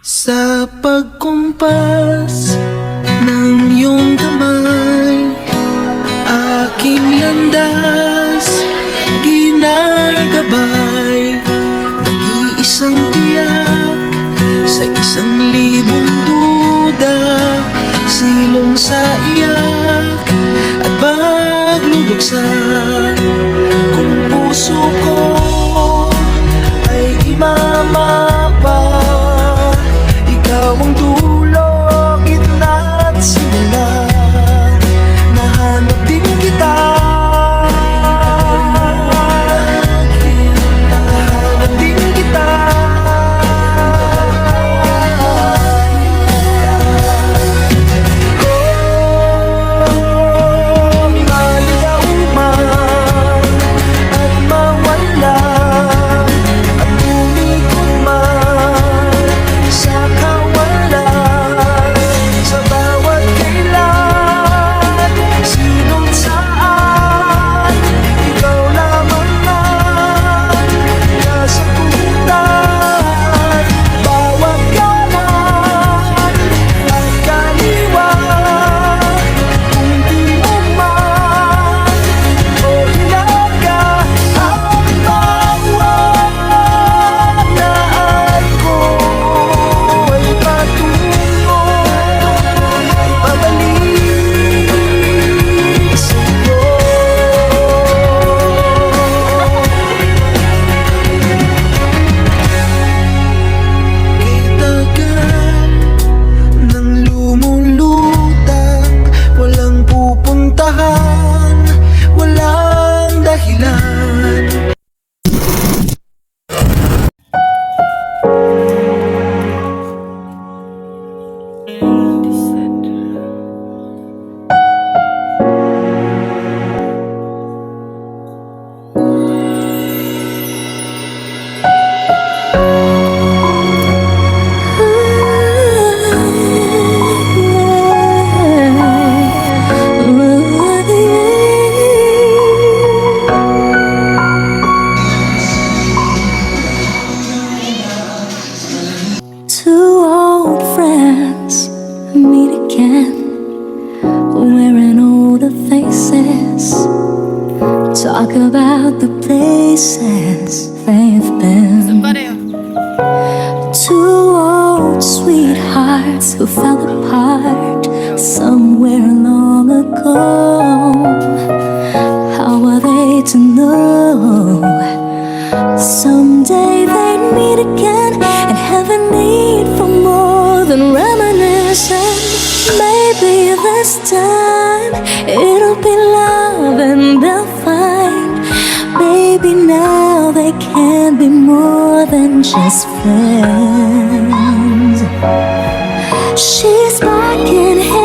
Sa pagkumpas ng iyong kamay, aking landas ginagabay. Nag-iisang tiyak sa 1,000 duda, silong sa iyak at pagluluksa. Kung puso ko ay imamapa, ikaw ang dulo, gitna at simula. Nahanap din kita, nahanap din kita. Oh, maligaw man at mawala, at umikot man sa kawalan, sa bawat kailan, sinong saan, ikaw lamang man nasa putan. Bawat kanan at kaliwa, kung di mo man o ilaga ang bawat naan ko ay patungo, ay pabalik sa'yo. Kay tagal nang lumulutang, walang pupuntahan, walang dahilan. Two old friends meet again, wearing older faces, talk about the places they've been. Two old sweethearts who fell apart somewhere long ago. How are they to know someday they'd meet again and have a need for more than reminiscing? Maybe this time it'll be love and they'll find maybe now they can be more than just friends. She's back in here